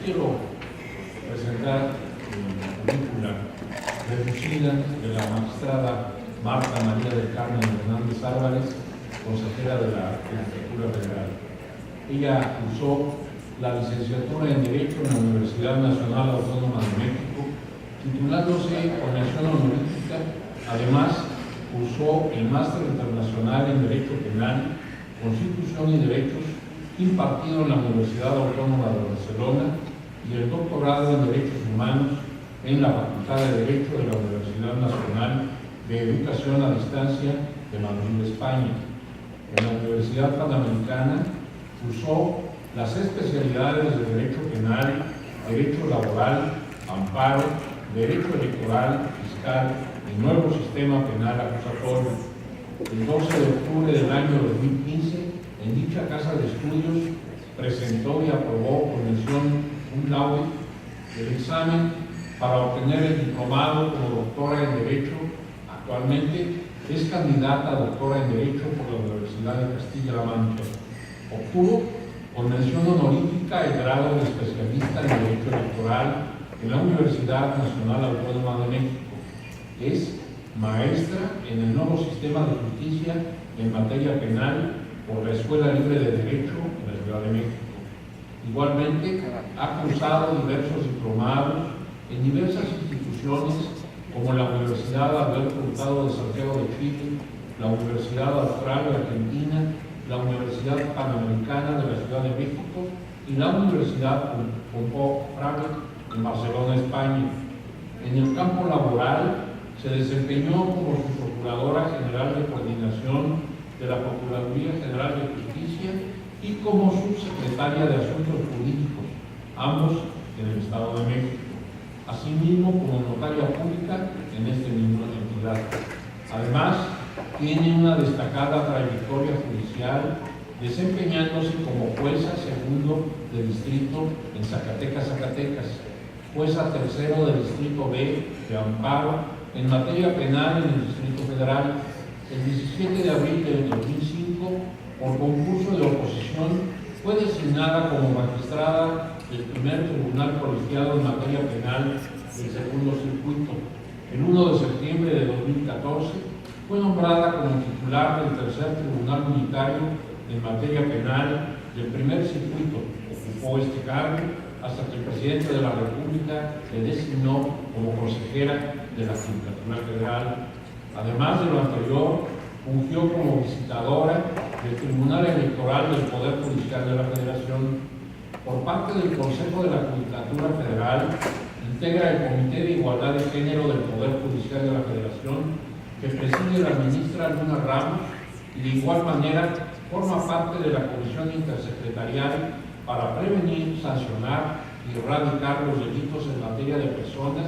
quiero presentar la película Reducida de la magistrada Marta María del Carmen Hernández Álvarez, consejera de la Judicatura Federal. Ella cursó la licenciatura en Derecho en la Universidad Nacional Autónoma de México, titulándose con mención honorífica. Además, cursó el Máster Internacional en Derecho Penal, Constitución y Derechos, impartido en la Universidad Autónoma de Barcelona, y el doctorado en Derechos Humanos en la Facultad de Derecho de la Universidad Nacional de Educación a Distancia de Madrid, España. En la Universidad Panamericana cursó las especialidades de Derecho Penal, Derecho Laboral, Amparo, Derecho Electoral, Fiscal y Nuevo Sistema Penal Acusatorio. El 12 de octubre del año 2015, en dicha casa de estudios, presentó y aprobó con mención cum laude el examen para obtener el diplomado como doctora en Derecho. Actualmente es candidata a doctora en Derecho por la Universidad de Castilla-La Mancha. Obtuvo con mención honorífica el grado de especialista en Derecho Electoral en la Universidad Nacional Autónoma de México. Es maestra en el nuevo sistema de justicia en materia penal por la Escuela Libre de Derecho en la Ciudad de México. Igualmente, ha cursado diversos diplomados en diversas instituciones como la Universidad Alberto Hurtado de Santiago de Chile, la Universidad Austral de Argentina, la Universidad Panamericana de la Ciudad de México y la Universidad Pompeu Fabra en Barcelona, España. En el campo laboral se desempeñó como Subprocuradora General de Coordinación de la Procuraduría General de Justicia y como Subsecretaria de Asuntos Jurídicos, ambos en el Estado de México. Asimismo, como notaria pública en esta misma entidad. Además, tiene una destacada trayectoria judicial, desempeñándose como jueza segundo de distrito en Zacatecas, jueza tercero del distrito B de Amparo en materia penal en el Distrito Federal. El 17 de abril del 2005, por concurso de oposición, fue designada como magistrada del primer tribunal colegiado en materia penal del segundo circuito. El 1 de septiembre de 2014 fue nombrada como titular del tercer tribunal unitario en materia penal del primer circuito. Ocupó este cargo hasta que el presidente de la República le designó como consejera de la Judicatura Federal. Además de lo anterior, fungió como visitadora del Tribunal Electoral del Poder Judicial de la Federación. Por parte del Consejo de la Judicatura Federal, integra el Comité de Igualdad de Género del Poder Judicial de la Federación, que preside la ministra Luna Ramos, y de igual manera forma parte de la Comisión Intersecretarial para prevenir, sancionar y erradicar los delitos en materia de personas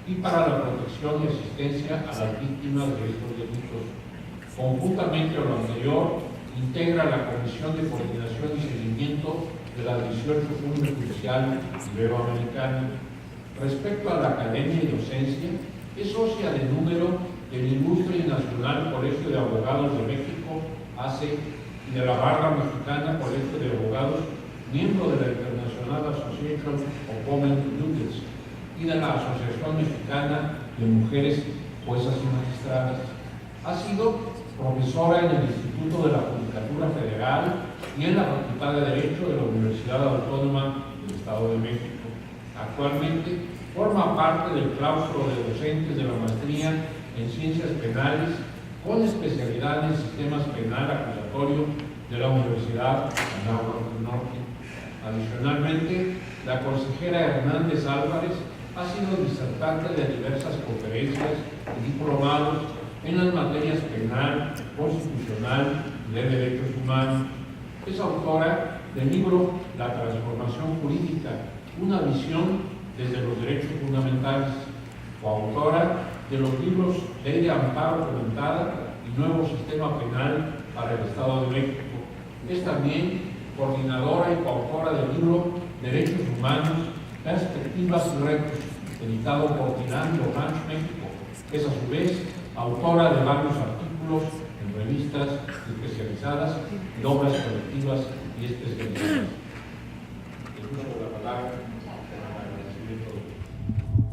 y para la protección y asistencia a las víctimas de estos delitos. Conjuntamente con lo anterior, integra la Comisión de Coordinación y Seguimiento de la 18 Junta Judicial Iberoamericana. Respecto a la academia y docencia, es socia de número del Ilustre y Nacional Colegio de Abogados de México, ACE, y de la Barra Mexicana Colegio de Abogados, miembro de la International Association of Women Judges y de la Asociación Mexicana de Mujeres Juezas y Magistradas. Ha sido profesora en el Instituto de la Judicatura Federal y en la Facultad de Derecho de la Universidad Autónoma del Estado de México. Actualmente forma parte del claustro de docentes de la maestría en Ciencias Penales con especialidad en Sistemas Penal Acusatorio de la Universidad Anáhuac del Norte. Adicionalmente, la consejera Hernández Álvarez ha sido disertante de diversas conferencias y diplomados en las materias penal, constitucional y de derechos humanos. Es autora del libro La Transformación Jurídica, una visión desde los derechos fundamentales, coautora de los libros Ley de Amparo Comentada y Nuevo Sistema Penal para el Estado de México. Es también coordinadora y coautora del libro Derechos Humanos, Perspectivas y Retos, editado por Tirando Ranch México. Es a su vez autora de varios artículos en revistas especializadas y obras colectivas y especializadas. El uso de la palabra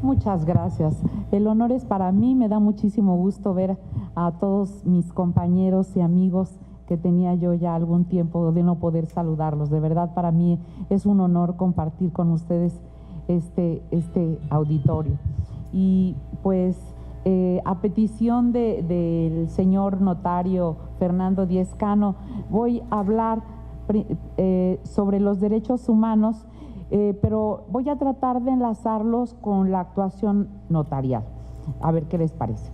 Muchas gracias. El honor es para mí. Me da muchísimo gusto ver a todos mis compañeros y amigos que tenía yo ya algún tiempo de no poder saludarlos. De verdad, para mí es un honor compartir con ustedes este auditorio. Y pues a petición del señor notario Fernando Díez Cano, voy a hablar sobre los derechos humanos, pero voy a tratar de enlazarlos con la actuación notarial. A ver qué les parece.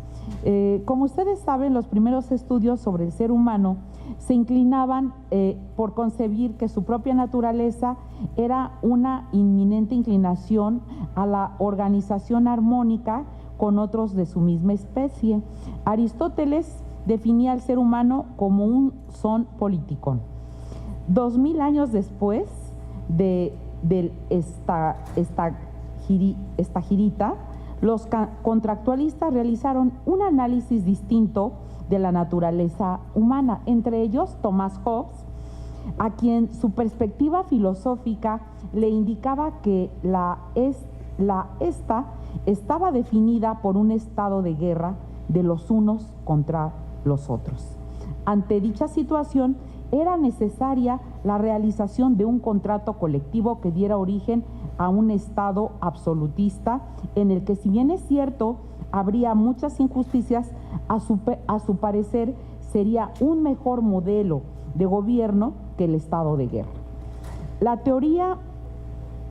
Como ustedes saben, los primeros estudios sobre el ser humano se inclinaban por concebir que su propia naturaleza era una inminente inclinación a la organización armónica con otros de su misma especie. Aristóteles definía al ser humano como un son politikon. 2000 años después de esta girita, los contractualistas realizaron un análisis distinto de la naturaleza humana, entre ellos Thomas Hobbes, a quien su perspectiva filosófica le indicaba que esta estaba definida por un estado de guerra de los unos contra los otros. Ante dicha situación, era necesaria la realización de un contrato colectivo que diera origen a un estado absolutista en el que, si bien es cierto, habría muchas injusticias, a su parecer sería un mejor modelo de gobierno que el estado de guerra. La teoría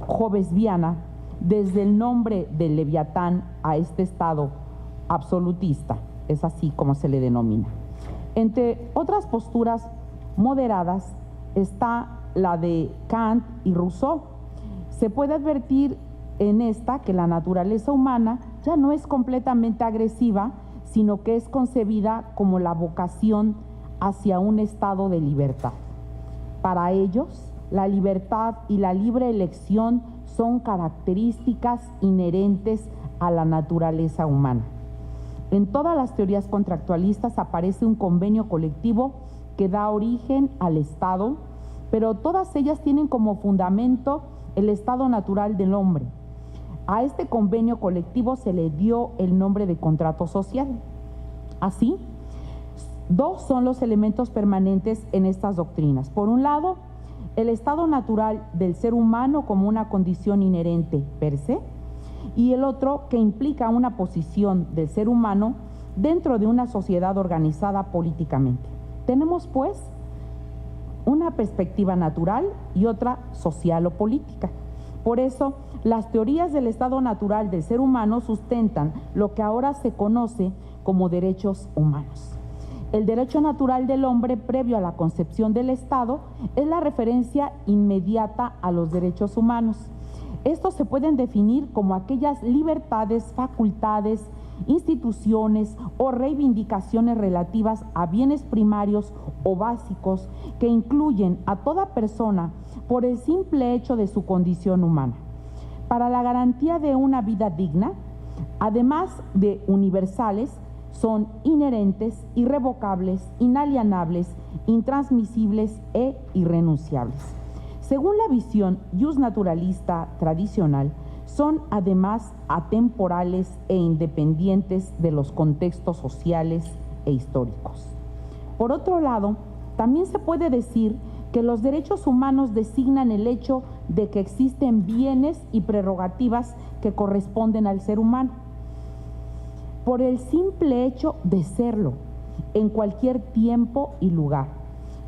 hobbesiana, desde el nombre del Leviatán a este estado absolutista, es así como se le denomina. Entre otras posturas moderadas está la de Kant y Rousseau. Se puede advertir en esta que la naturaleza humana ya no es completamente agresiva, sino que es concebida como la vocación hacia un estado de libertad. Para ellos, la libertad y la libre elección son características inherentes a la naturaleza humana. En todas las teorías contractualistas aparece un convenio colectivo que da origen al Estado, pero todas ellas tienen como fundamento el estado natural del hombre. A este convenio colectivo se le dio el nombre de contrato social. Así, dos son los elementos permanentes en estas doctrinas. Por un lado, el estado natural del ser humano como una condición inherente per se, y el otro que implica una posición del ser humano dentro de una sociedad organizada políticamente. Tenemos, pues, una perspectiva natural y otra social o política. Por eso, las teorías del estado natural del ser humano sustentan lo que ahora se conoce como derechos humanos. El derecho natural del hombre previo a la concepción del Estado es la referencia inmediata a los derechos humanos. Estos se pueden definir como aquellas libertades, facultades, instituciones o reivindicaciones relativas a bienes primarios o básicos que incluyen a toda persona por el simple hecho de su condición humana, para la garantía de una vida digna, además de universales, son inherentes, irrevocables, inalienables, intransmisibles e irrenunciables. Según la visión justnaturalista tradicional, son además atemporales e independientes de los contextos sociales e históricos. Por otro lado, también se puede decir que los derechos humanos designan el hecho de que existen bienes y prerrogativas que corresponden al ser humano, por el simple hecho de serlo, en cualquier tiempo y lugar.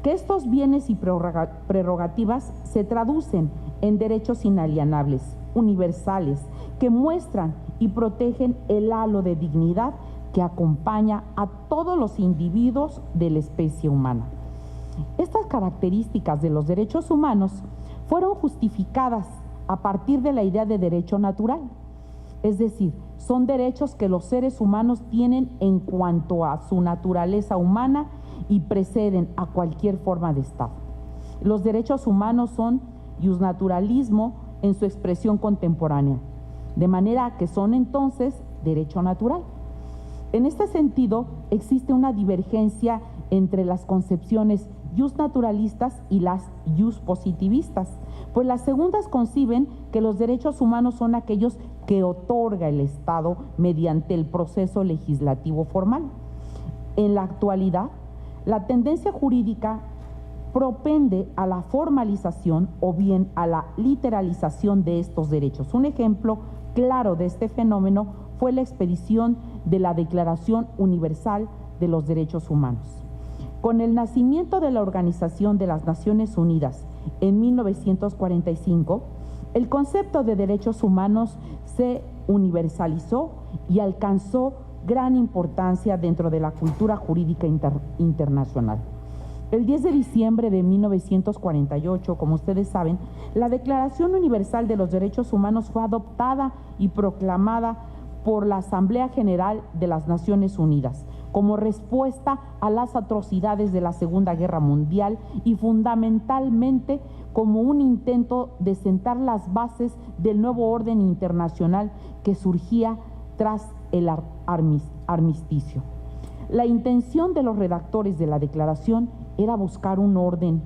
Que estos bienes y prerrogativas se traducen en derechos inalienables, universales, que muestran y protegen el halo de dignidad que acompaña a todos los individuos de la especie humana. Estas características de los derechos humanos fueron justificadas a partir de la idea de derecho natural, es decir, son derechos que los seres humanos tienen en cuanto a su naturaleza humana y preceden a cualquier forma de Estado. Los derechos humanos son justnaturalismo en su expresión contemporánea, de manera que son entonces derecho natural. En este sentido, existe una divergencia entre las concepciones justnaturalistas y las justpositivistas, pues las segundas conciben que los derechos humanos son aquellos que otorga el Estado mediante el proceso legislativo formal. En la actualidad, la tendencia jurídica propende a la formalización o bien a la literalización de estos derechos. Un ejemplo claro de este fenómeno fue la expedición de la Declaración Universal de los Derechos Humanos. Con el nacimiento de la Organización de las Naciones Unidas en 1945, el concepto de derechos humanos se universalizó y alcanzó gran importancia dentro de la cultura jurídica internacional. El 10 de diciembre de 1948, como ustedes saben, la Declaración Universal de los Derechos Humanos fue adoptada y proclamada por la Asamblea General de las Naciones Unidas como respuesta a las atrocidades de la Segunda Guerra Mundial y fundamentalmente como un intento de sentar las bases del nuevo orden internacional que surgía tras el armisticio. La intención de los redactores de la declaración era buscar un orden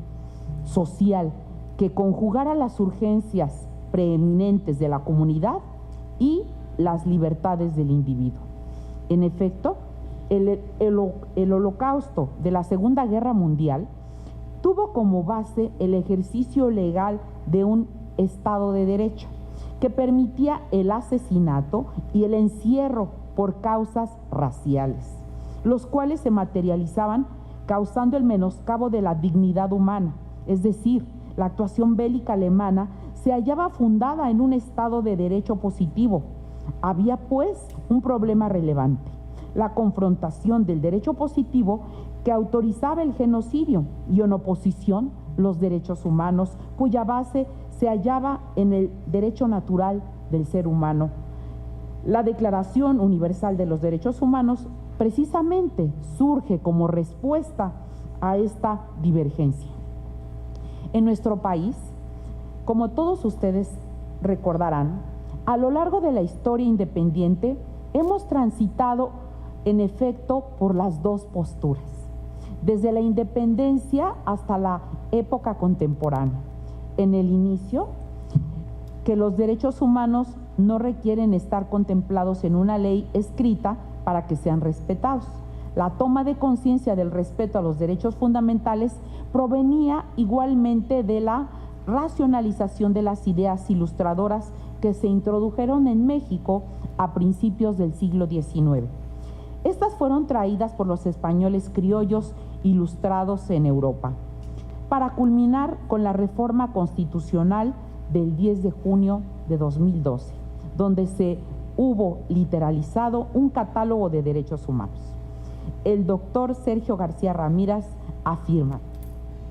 social que conjugara las urgencias preeminentes de la comunidad y las libertades del individuo. En efecto, el holocausto de la Segunda Guerra Mundial tuvo como base el ejercicio legal de un Estado de Derecho que permitía el asesinato y el encierro por causas raciales, los cuales se materializaban causando el menoscabo de la dignidad humana, es decir, la actuación bélica alemana se hallaba fundada en un Estado de Derecho positivo. Había, pues, un problema relevante: la confrontación del derecho positivo que autorizaba el genocidio y en oposición los derechos humanos, cuya base se hallaba en el derecho natural del ser humano. La Declaración Universal de los Derechos Humanos precisamente surge como respuesta a esta divergencia. En nuestro país, como todos ustedes recordarán, a lo largo de la historia independiente hemos transitado en efecto por las dos posturas, desde la independencia hasta la época contemporánea. En el inicio, que los derechos humanos no requieren estar contemplados en una ley escrita para que sean respetados. La toma de conciencia del respeto a los derechos fundamentales provenía igualmente de la racionalización de las ideas ilustradoras que se introdujeron en México a principios del siglo XIX. Estas fueron traídas por los españoles criollos ilustrados en Europa, para culminar con la reforma constitucional del 10 de junio de 2012, donde se hubo literalizado un catálogo de derechos humanos. El doctor Sergio García Ramírez afirma,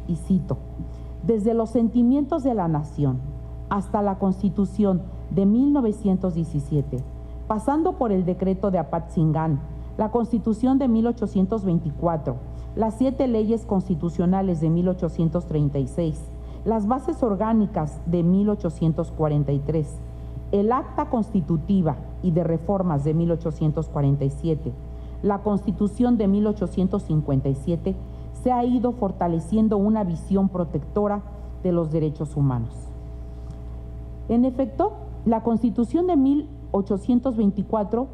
y cito: desde los sentimientos de la nación hasta la Constitución de 1917, pasando por el decreto de Apatzingán, la Constitución de 1824, las 7 leyes constitucionales de 1836, las bases orgánicas de 1843, el Acta Constitutiva y de Reformas de 1847, la Constitución de 1857, se ha ido fortaleciendo una visión protectora de los derechos humanos. En efecto, la Constitución de 1824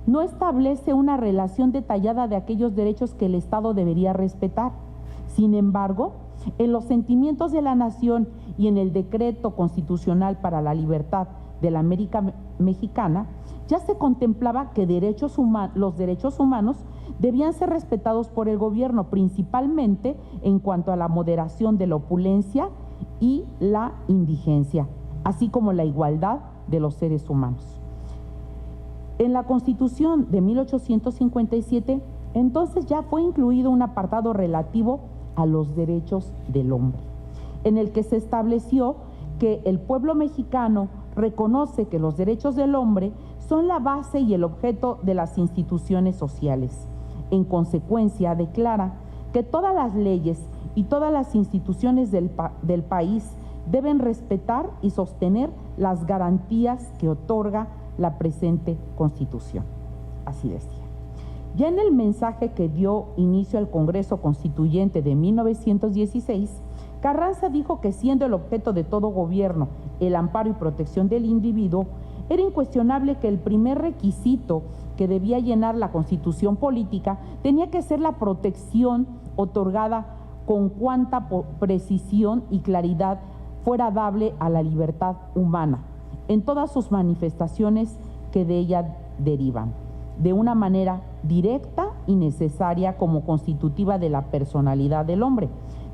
no establece una relación detallada de aquellos derechos que el Estado debería respetar. Sin embargo, en los sentimientos de la nación y en el Decreto Constitucional para la Libertad de la América Mexicana, ya se contemplaba que los derechos humanos debían ser respetados por el gobierno, principalmente en cuanto a la moderación de la opulencia y la indigencia, así como la igualdad de los seres humanos. En la Constitución de 1857, entonces ya fue incluido un apartado relativo a los derechos del hombre, en el que se estableció que el pueblo mexicano reconoce que los derechos del hombre son la base y el objeto de las instituciones sociales. En consecuencia, declara que todas las leyes y todas las instituciones del país deben respetar y sostener las garantías que otorga la presente Constitución. Así decía. Ya en el mensaje que dio inicio al Congreso Constituyente de 1916, Carranza dijo que siendo el objeto de todo gobierno el amparo y protección del individuo, era incuestionable que el primer requisito que debía llenar la Constitución política tenía que ser la protección otorgada con cuanta precisión y claridad fuera dable a la libertad humana, en todas sus manifestaciones que de ella derivan, de una manera directa y necesaria como constitutiva de la personalidad del hombre.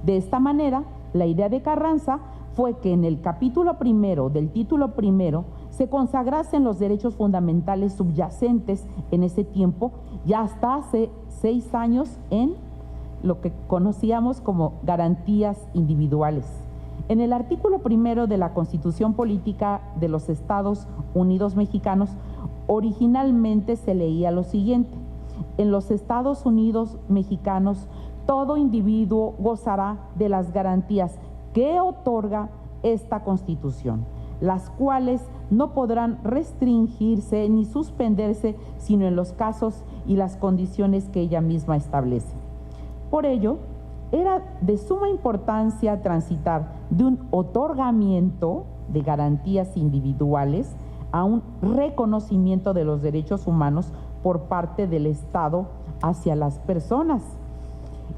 De esta manera, la idea de Carranza fue que en el capítulo primero del título primero se consagrasen los derechos fundamentales subyacentes en ese tiempo, ya hasta hace 6 años, en lo que conocíamos como garantías individuales. En el artículo primero de la Constitución Política de los Estados Unidos Mexicanos, originalmente se leía lo siguiente: en los Estados Unidos Mexicanos, todo individuo gozará de las garantías que otorga esta Constitución, las cuales no podrán restringirse ni suspenderse sino en los casos y las condiciones que ella misma establece. Por ello, era de suma importancia transitar de un otorgamiento de garantías individuales a un reconocimiento de los derechos humanos por parte del Estado hacia las personas.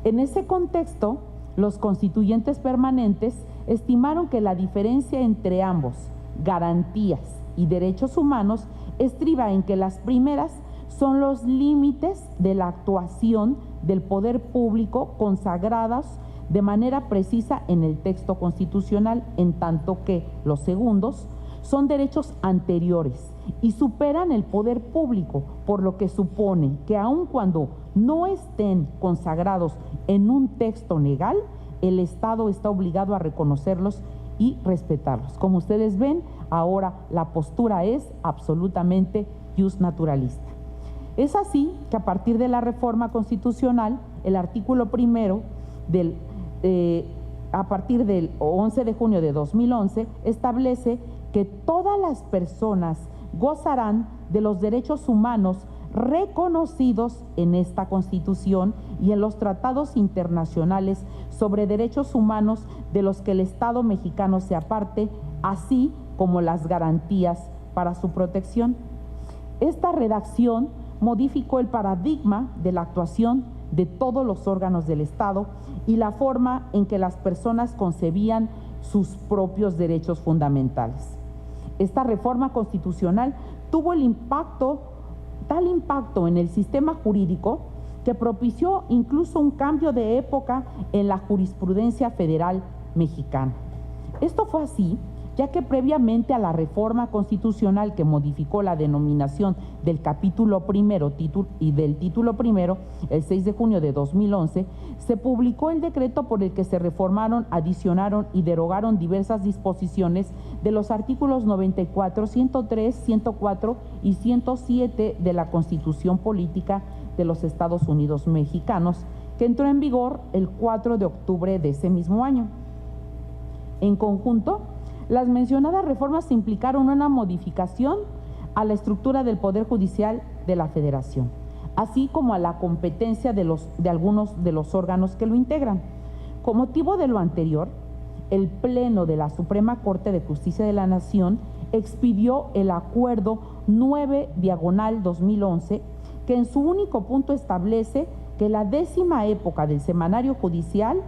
En ese contexto, los constituyentes permanentes estimaron que la diferencia entre ambos, garantías y derechos humanos, estriba en que las primeras son los límites de la actuación del poder público consagrados de manera precisa en el texto constitucional, en tanto que los segundos son derechos anteriores y superan el poder público, por lo que supone que aun cuando no estén consagrados en un texto legal, el Estado está obligado a reconocerlos y respetarlos. Como ustedes ven, ahora la postura es absolutamente justnaturalista. Es así que a partir de la reforma constitucional, el artículo primero a partir del 11 de junio de 2011, establece que todas las personas gozarán de los derechos humanos reconocidos en esta Constitución y en los tratados internacionales sobre derechos humanos de los que el Estado mexicano se aparte, así como las garantías para su protección. Esta redacción modificó el paradigma de la actuación de todos los órganos del Estado y la forma en que las personas concebían sus propios derechos fundamentales. Esta reforma constitucional tuvo tal impacto en el sistema jurídico que propició incluso un cambio de época en la jurisprudencia federal mexicana. Esto fue así, ya que previamente a la reforma constitucional que modificó la denominación del capítulo primero y del título primero, el 6 de junio de 2011, se publicó el decreto por el que se reformaron, adicionaron y derogaron diversas disposiciones de los artículos 94, 103, 104 y 107 de la Constitución Política de los Estados Unidos Mexicanos, que entró en vigor el 4 de octubre de ese mismo año. En conjunto, las mencionadas reformas implicaron una modificación a la estructura del Poder Judicial de la Federación, así como a la competencia de algunos de los órganos que lo integran. Con motivo de lo anterior, el Pleno de la Suprema Corte de Justicia de la Nación expidió el Acuerdo 9/2011, que en su único punto establece que la 10ª época del semanario judicial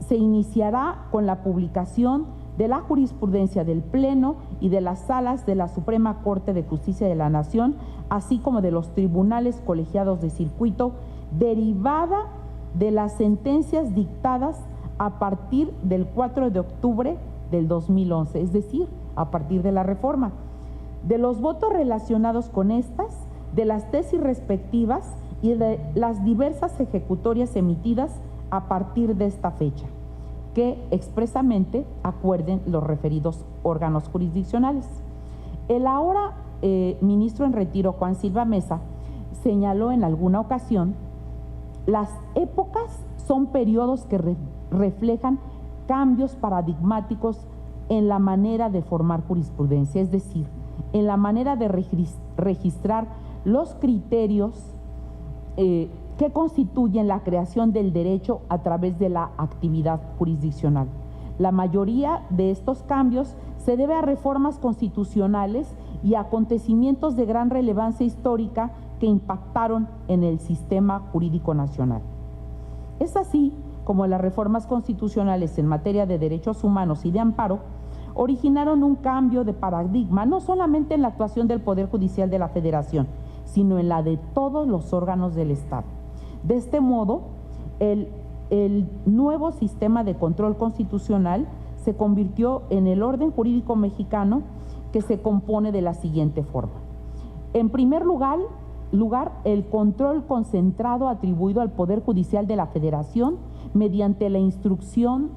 se iniciará con la publicación de la jurisprudencia del Pleno y de las salas de la Suprema Corte de Justicia de la Nación, así como de los tribunales colegiados de circuito, derivada de las sentencias dictadas a partir del 4 de octubre del 2011, es decir, a partir de la reforma, de los votos relacionados con estas, de las tesis respectivas y de las diversas ejecutorias emitidas a partir de esta fecha, que expresamente acuerden los referidos órganos jurisdiccionales. El ahora ministro en retiro, Juan Silva Mesa, señaló en alguna ocasión: las épocas son periodos que reflejan cambios paradigmáticos en la manera de formar jurisprudencia, es decir, en la manera de registrar los criterios que constituyen la creación del derecho a través de la actividad jurisdiccional. La mayoría de estos cambios se debe a reformas constitucionales y acontecimientos de gran relevancia histórica que impactaron en el sistema jurídico nacional. Es así como las reformas constitucionales en materia de derechos humanos y de amparo originaron un cambio de paradigma, no solamente en la actuación del Poder Judicial de la Federación, sino en la de todos los órganos del Estado. De este modo, el nuevo sistema de control constitucional se convirtió en el orden jurídico mexicano, que se compone de la siguiente forma. En primer lugar, el control concentrado atribuido al Poder Judicial de la Federación mediante la instrucción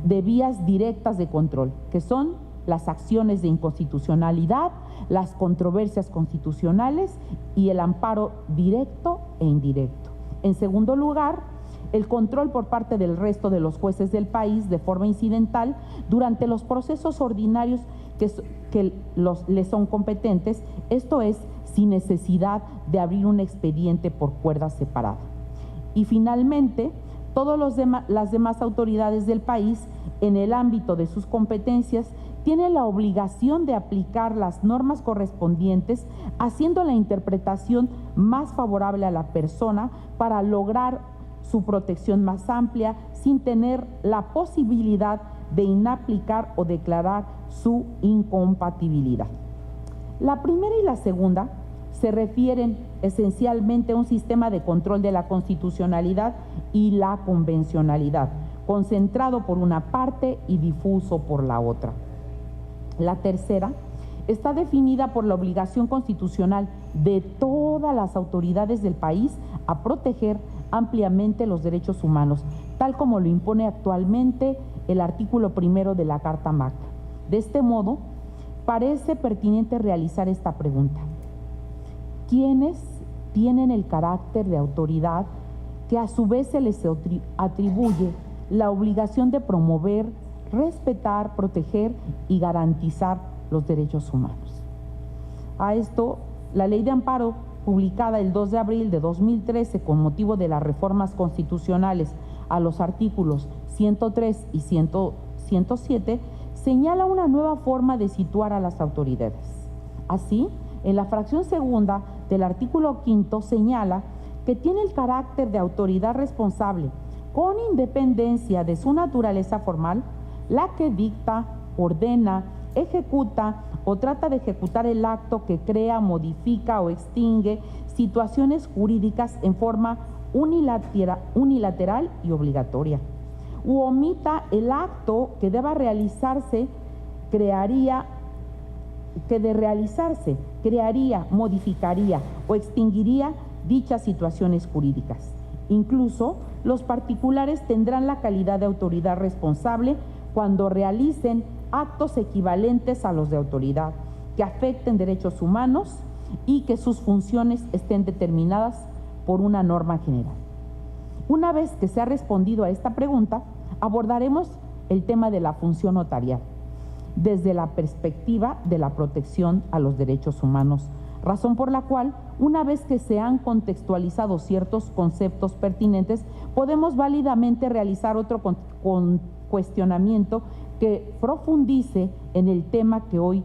de vías directas de control, que son las acciones de inconstitucionalidad, las controversias constitucionales y el amparo directo e indirecto. En segundo lugar, el control por parte del resto de los jueces del país de forma incidental durante los procesos ordinarios que les son competentes, esto es, sin necesidad de abrir un expediente por cuerda separada. Y finalmente, todas las demás autoridades del país, en el ámbito de sus competencias, tienen la obligación de aplicar las normas correspondientes, haciendo la interpretación más favorable a la persona para lograr su protección más amplia, sin tener la posibilidad de inaplicar o declarar su incompatibilidad. La primera y la segunda se refieren esencialmente a un sistema de control de la constitucionalidad y la convencionalidad, concentrado por una parte y difuso por la otra. La tercera está definida por la obligación constitucional de todas las autoridades del país a proteger ampliamente los derechos humanos, tal como lo impone actualmente el artículo 1 de la Carta Magna. De este modo, parece pertinente realizar esta pregunta: ¿quiénes tienen el carácter de autoridad que a su vez se les atribuye la obligación de promover, respetar, proteger y garantizar los derechos humanos? A esto, la Ley de Amparo, publicada el 2 de abril de 2013 con motivo de las reformas constitucionales a los artículos 103 y 107, señala una nueva forma de situar a las autoridades. Así, en la fracción segunda del artículo 5 señala que tiene el carácter de autoridad responsable, con independencia de su naturaleza formal, la que dicta, ordena, ejecuta o trata de ejecutar el acto que crea, modifica o extingue situaciones jurídicas en forma unilateral y obligatoria, u omita el acto que deba realizarse, crearía, modificaría o extinguiría dichas situaciones jurídicas. Incluso los particulares tendrán la calidad de autoridad responsable cuando realicen actos equivalentes a los de autoridad, que afecten derechos humanos y que sus funciones estén determinadas por una norma general. Una vez que se ha respondido a esta pregunta, abordaremos el tema de la función notarial desde la perspectiva de la protección a los derechos humanos, razón por la cual, una vez que se han contextualizado ciertos conceptos pertinentes, podemos válidamente realizar otro cuestionamiento que profundice en el tema que hoy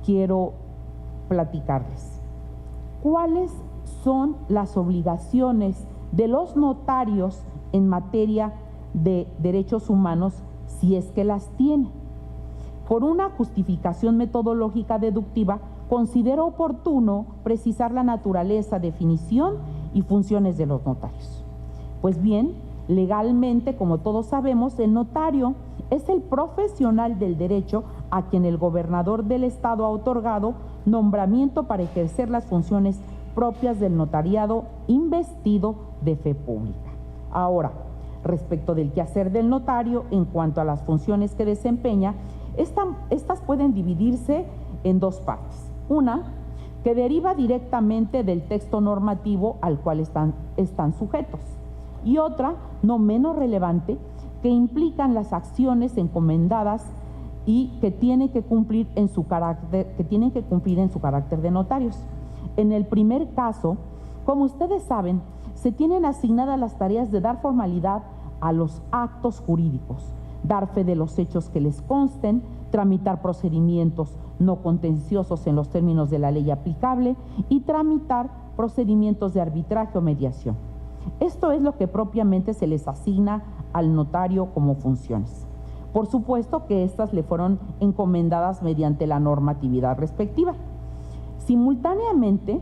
quiero platicarles. ¿Cuáles son las obligaciones de los notarios en materia de derechos humanos, si es que las tienen? Por una justificación metodológica deductiva, considero oportuno precisar la naturaleza, definición y funciones de los notarios. Pues bien, legalmente, como todos sabemos, el notario es el profesional del derecho a quien el gobernador del estado ha otorgado nombramiento para ejercer las funciones propias del notariado investido de fe pública. Ahora, respecto del quehacer del notario en cuanto a las funciones que desempeña, estas pueden dividirse en dos partes. Una, que deriva directamente del texto normativo al cual están sujetos, y otra, no menos relevante, que implican las acciones encomendadas y que tienen que cumplir en su carácter de notarios. En el primer caso, como ustedes saben, se tienen asignadas las tareas de dar formalidad a los actos jurídicos, dar fe de los hechos que les consten, tramitar procedimientos no contenciosos en los términos de la ley aplicable y tramitar procedimientos de arbitraje o mediación. Esto es lo que propiamente se les asigna al notario como funciones. Por supuesto que estas le fueron encomendadas mediante la normatividad respectiva. Simultáneamente,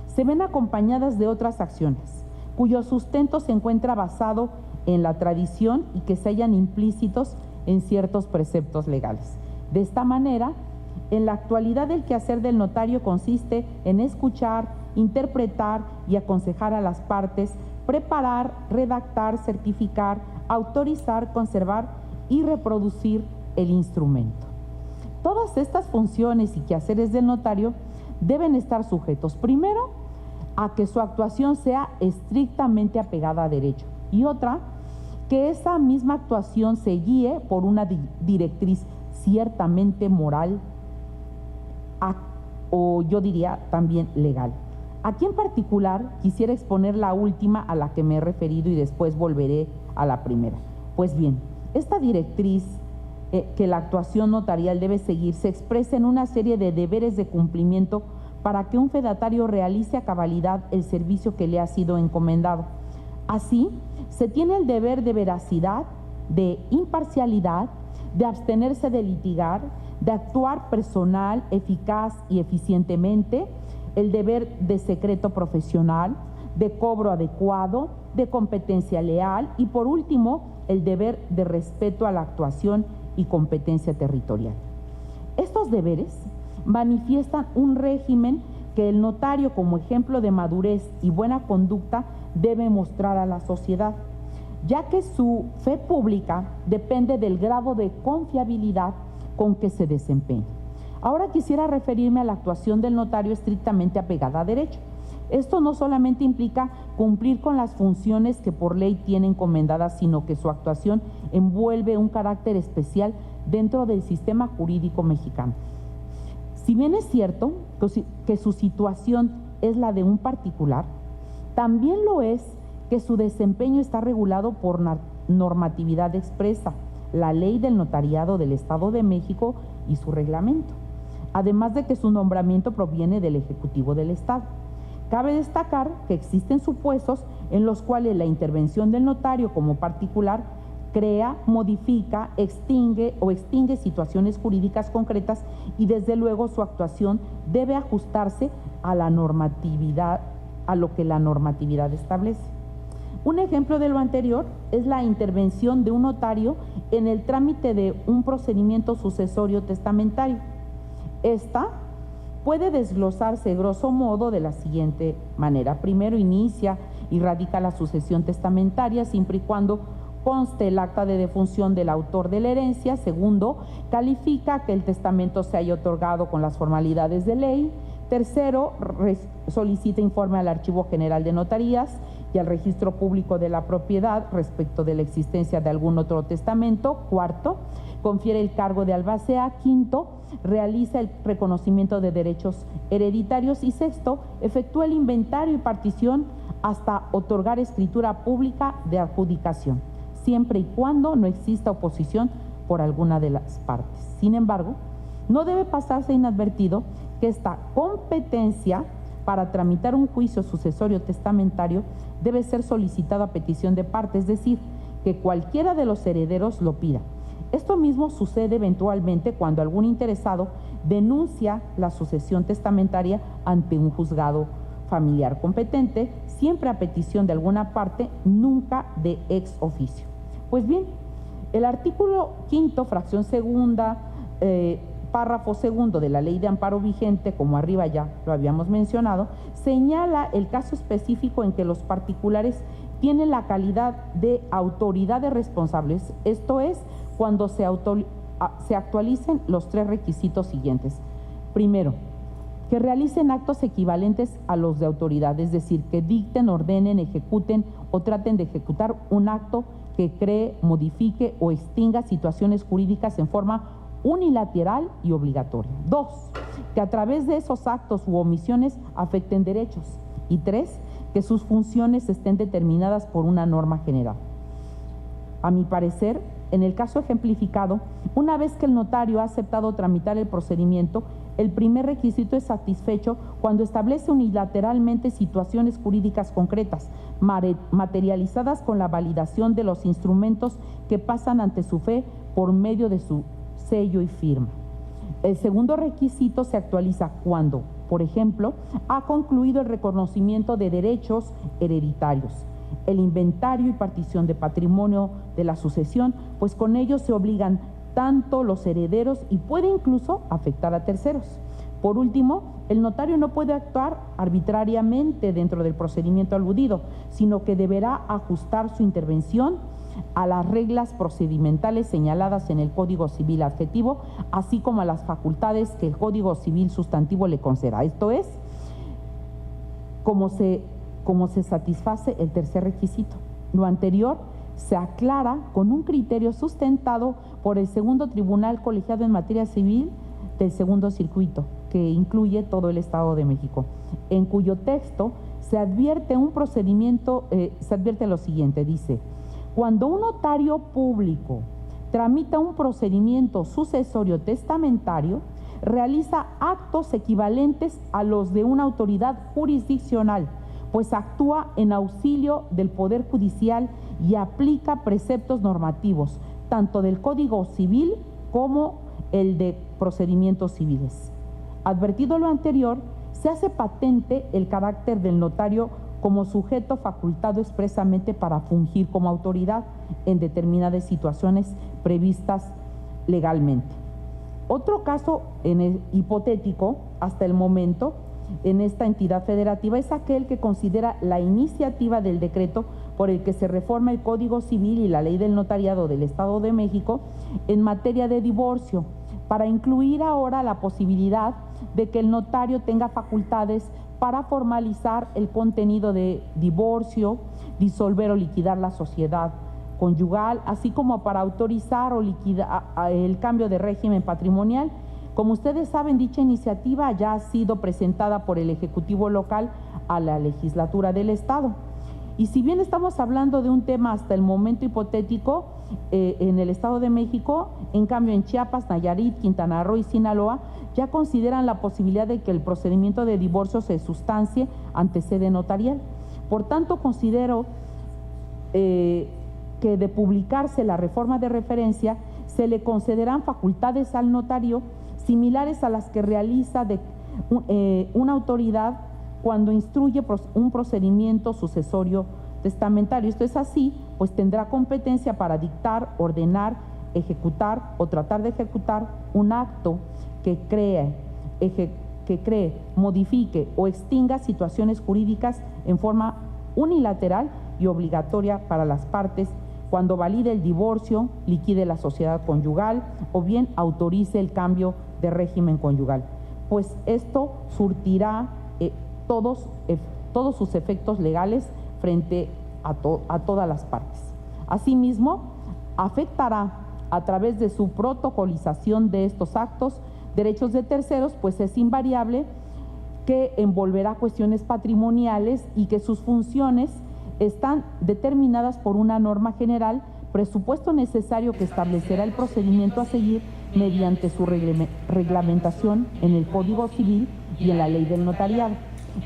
se ven acompañadas de otras acciones, cuyo sustento se encuentra basado en la tradición y que se hallan implícitos en ciertos preceptos legales. De esta manera, en la actualidad el quehacer del notario consiste en escuchar, interpretar y aconsejar a las partes, preparar, redactar, certificar, autorizar, conservar y reproducir el instrumento. Todas estas funciones y quehaceres del notario deben estar sujetos, primero, a que su actuación sea estrictamente apegada a derecho, y otra, que esa misma actuación se guíe por una directriz ciertamente moral o yo diría también legal. Aquí en particular quisiera exponer la última a la que me he referido y después volveré a la primera. Pues bien, esta directriz que la actuación notarial debe seguir se expresa en una serie de deberes de cumplimiento para que un fedatario realice a cabalidad el servicio que le ha sido encomendado. Así, se tiene el deber de veracidad, de imparcialidad, de abstenerse de litigar, de actuar personal, eficaz y eficientemente, el deber de secreto profesional, de cobro adecuado, de competencia leal y, por último, el deber de respeto a la actuación y competencia territorial. Estos deberes manifiestan un régimen que el notario, como ejemplo de madurez y buena conducta, debe mostrar a la sociedad, ya que su fe pública depende del grado de confiabilidad con que se desempeña. Ahora quisiera referirme a la actuación del notario estrictamente apegada a derecho. Esto no solamente implica cumplir con las funciones que por ley tiene encomendadas, sino que su actuación envuelve un carácter especial dentro del sistema jurídico mexicano. Si bien es cierto que su situación es la de un particular, también lo es que su desempeño está regulado por normatividad expresa, la Ley del Notariado del Estado de México y su reglamento, además de que su nombramiento proviene del Ejecutivo del Estado. Cabe destacar que existen supuestos en los cuales la intervención del notario como particular crea, modifica, extingue situaciones jurídicas concretas y desde luego su actuación debe ajustarse a la normatividad, a lo que la normatividad establece. Un ejemplo de lo anterior es la intervención de un notario en el trámite de un procedimiento sucesorio testamentario. Esta puede desglosarse grosso modo de la siguiente manera. Primero, inicia y radica la sucesión testamentaria siempre y cuando conste el acta de defunción del autor de la herencia. Segundo, califica que el testamento se haya otorgado con las formalidades de ley. Tercero, solicita informe al Archivo General de Notarías y al Registro Público de la Propiedad respecto de la existencia de algún otro testamento. Cuarto, confiere el cargo de albacea. Quinto, realiza el reconocimiento de derechos hereditarios. Y sexto, efectúa el inventario y partición hasta otorgar escritura pública de adjudicación, siempre y cuando no exista oposición por alguna de las partes. Sin embargo, no debe pasarse inadvertido que esta competencia para tramitar un juicio sucesorio testamentario debe ser solicitada a petición de parte, es decir, que cualquiera de los herederos lo pida. Esto mismo sucede eventualmente cuando algún interesado denuncia la sucesión testamentaria ante un juzgado familiar competente, siempre a petición de alguna parte, nunca de ex oficio. Pues bien, el artículo 5º, fracción segunda, párrafo segundo de la Ley de Amparo vigente, como arriba ya lo habíamos mencionado, señala el caso específico en que los particulares tienen la calidad de autoridades responsables, esto es, cuando se actualicen los tres requisitos siguientes. Primero, que realicen actos equivalentes a los de autoridad, es decir, que dicten, ordenen, ejecuten o traten de ejecutar un acto que cree, modifique o extinga situaciones jurídicas en forma unilateral y obligatoria. 2, que a través de esos actos u omisiones afecten derechos. Y 3, que sus funciones estén determinadas por una norma general. A mi parecer, en el caso ejemplificado, una vez que el notario ha aceptado tramitar el procedimiento, el primer requisito es satisfecho cuando establece unilateralmente situaciones jurídicas concretas, materializadas con la validación de los instrumentos que pasan ante su fe por medio de su sello y firma. El segundo requisito se actualiza cuando, por ejemplo, ha concluido el reconocimiento de derechos hereditarios, el inventario y partición de patrimonio de la sucesión, pues con ello se obligan tanto los herederos y puede incluso afectar a terceros. Por último, el notario no puede actuar arbitrariamente dentro del procedimiento aludido, sino que deberá ajustar su intervención a las reglas procedimentales señaladas en el Código Civil adjetivo, así como a las facultades que el Código Civil sustantivo le conceda. Esto es, como se satisface el tercer requisito. Lo anterior se aclara con un criterio sustentado por el segundo tribunal colegiado en materia civil del segundo circuito, que incluye todo el Estado de México, en cuyo texto se advierte lo siguiente, dice: cuando un notario público tramita un procedimiento sucesorio testamentario, realiza actos equivalentes a los de una autoridad jurisdiccional, pues actúa en auxilio del Poder Judicial y aplica preceptos normativos, tanto del Código Civil como el de procedimientos civiles. Advertido lo anterior, se hace patente el carácter del notario como sujeto facultado expresamente para fungir como autoridad en determinadas situaciones previstas legalmente. Otro caso hipotético hasta el momento en esta entidad federativa es aquel que considera la iniciativa del decreto por el que se reforma el Código Civil y la Ley del Notariado del Estado de México en materia de divorcio, para incluir ahora la posibilidad de que el notario tenga facultades para formalizar el contenido de divorcio, disolver o liquidar la sociedad conyugal, así como para autorizar o liquidar el cambio de régimen patrimonial. Como ustedes saben, dicha iniciativa ya ha sido presentada por el Ejecutivo local a la legislatura del Estado. Y si bien estamos hablando de un tema hasta el momento hipotético en el Estado de México, en cambio en Chiapas, Nayarit, Quintana Roo y Sinaloa ya consideran la posibilidad de que el procedimiento de divorcio se sustancie ante sede notarial. Por tanto, considero que de publicarse la reforma de referencia, se le concederán facultades al notario similares a las que realiza una autoridad cuando instruye un procedimiento sucesorio testamentario. Esto es así, pues tendrá competencia para dictar, ordenar, ejecutar o tratar de ejecutar un acto que cree, modifique o extinga situaciones jurídicas en forma unilateral y obligatoria para las partes cuando valide el divorcio, liquide la sociedad conyugal o bien autorice el cambio de régimen conyugal, pues esto surtirá todos sus efectos legales frente a todas las partes. Asimismo, afectará a través de su protocolización de estos actos derechos de terceros, pues es invariable que envolverá cuestiones patrimoniales y que sus funciones están determinadas por una norma general, presupuesto necesario que establecerá el procedimiento a seguir mediante su reglamentación en el Código Civil y en la Ley del Notariado.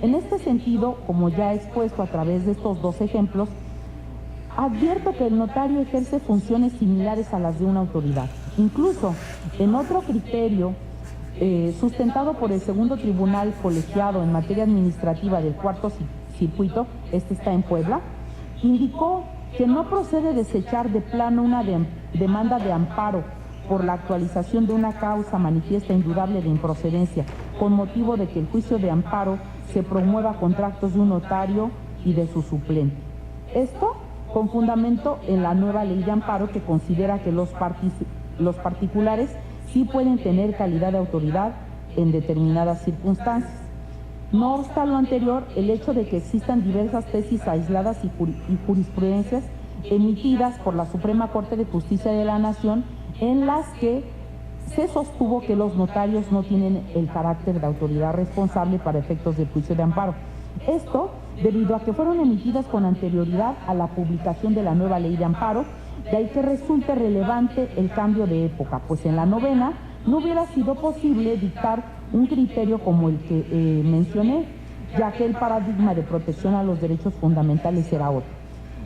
En este sentido, como ya he expuesto a través de estos dos ejemplos, advierto que el notario ejerce funciones similares a las de una autoridad. Incluso en otro criterio sustentado por el segundo tribunal colegiado en materia administrativa del cuarto circuito, este está en Puebla, indicó que no procede desechar de plano una demanda de amparo por la actualización de una causa manifiesta indudable de improcedencia, con motivo de que el juicio de amparo se promueva contra actos de un notario y de su suplente. Esto con fundamento en la nueva ley de amparo, que considera que los particulares sí pueden tener calidad de autoridad en determinadas circunstancias. No obsta lo anterior, el hecho de que existan diversas tesis aisladas y jurisprudencias emitidas por la Suprema Corte de Justicia de la Nación, en las que se sostuvo que los notarios no tienen el carácter de autoridad responsable para efectos del juicio de amparo. Esto debido a que fueron emitidas con anterioridad a la publicación de la nueva ley de amparo De ahí que resulte relevante el cambio de época, pues en la novena no hubiera sido posible dictar un criterio como el que mencioné, ya que el paradigma de protección a los derechos fundamentales era otro.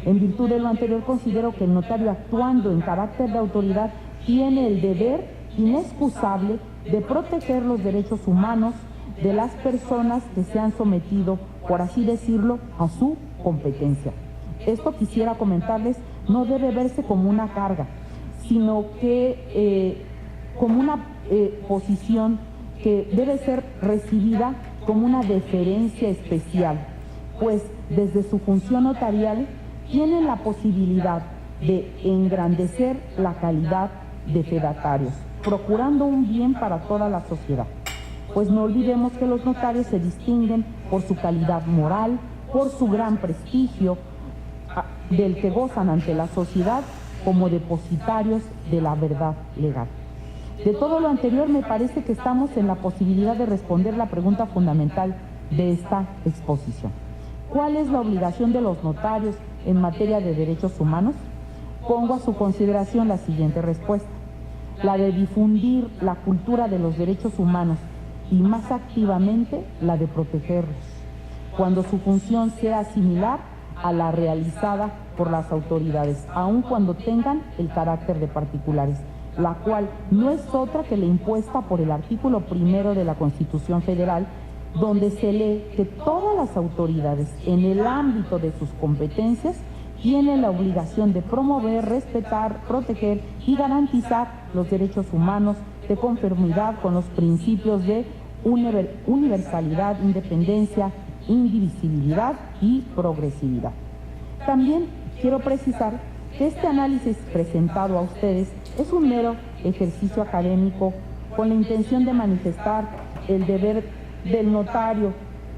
En virtud de lo anterior, considero que el notario, actuando en carácter de autoridad, tiene el deber inexcusable de proteger los derechos humanos de las personas que se han sometido, por así decirlo, a su competencia. Esto, quisiera comentarles, no debe verse como una carga, sino que como una posición que debe ser recibida como una deferencia especial, pues desde su función notarial tienen la posibilidad de engrandecer la calidad de fedatarios, procurando un bien para toda la sociedad. Pues no olvidemos que los notarios se distinguen por su calidad moral, por su gran prestigio, del que gozan ante la sociedad como depositarios de la verdad legal. De todo lo anterior, me parece que estamos en la posibilidad de responder la pregunta fundamental de esta exposición. ¿Cuál es la obligación de los notarios en materia de derechos humanos? Pongo a su consideración la siguiente respuesta: la de difundir la cultura de los derechos humanos y más activamente la de protegerlos, cuando su función sea similar a la realizada por las autoridades, aun cuando tengan el carácter de particulares, la cual no es otra que la impuesta por el artículo 1 de la Constitución Federal, donde se lee que todas las autoridades, en el ámbito de sus competencias, tienen la obligación de promover, respetar, proteger y garantizar los derechos humanos de conformidad con los principios de universalidad, independencia, indivisibilidad y progresividad. También quiero precisar que este análisis presentado a ustedes es un mero ejercicio académico con la intención de manifestar el deber del notario.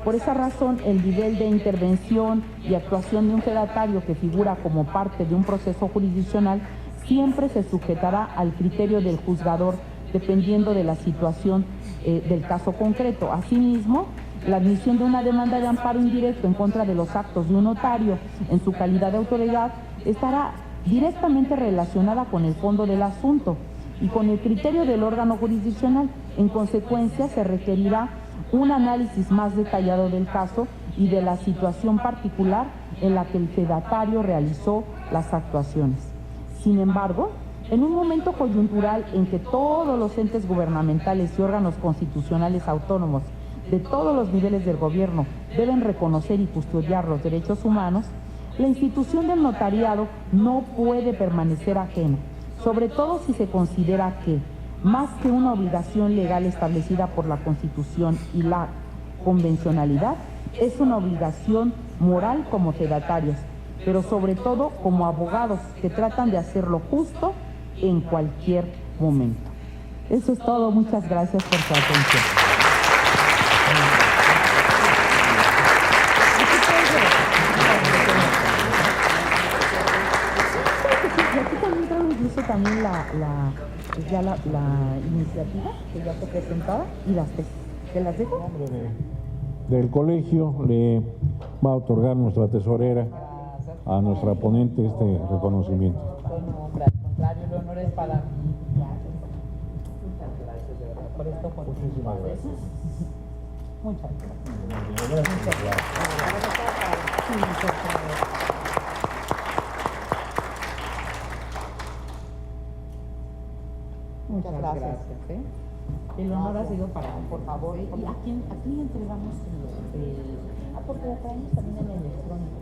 Por esa razón, el nivel de intervención y actuación de un fedatario que figura como parte de un proceso jurisdiccional siempre se sujetará al criterio del juzgador, dependiendo de la situación del caso concreto. Asimismo, la admisión de una demanda de amparo indirecto en contra de los actos de un notario en su calidad de autoridad estará directamente relacionada con el fondo del asunto y con el criterio del órgano jurisdiccional. En consecuencia, se requerirá un análisis más detallado del caso y de la situación particular en la que el fedatario realizó las actuaciones. Sin embargo, en un momento coyuntural en que todos los entes gubernamentales y órganos constitucionales autónomos de todos los niveles del gobierno deben reconocer y custodiar los derechos humanos, la institución del notariado no puede permanecer ajena, sobre todo si se considera que, más que una obligación legal establecida por la Constitución y la convencionalidad, es una obligación moral como fedatarios, pero sobre todo como abogados que tratan de hacer lo justo en cualquier momento. Eso es todo. Muchas gracias por su atención. Incluso también la iniciativa que ya fue presentada y las tesis. ¿Te las dejo? En nombre del colegio le va a otorgar nuestra tesorera a nuestra ponente este reconocimiento. Bueno, al contrario, el honor es para mí. Muchas gracias, de verdad, por esto. Muchísimas gracias. Muchas gracias. Muchas gracias. Muchas gracias. El honor ha sido para mí, por favor. ¿Y a quién entregamos porque lo traemos también en el electrónico?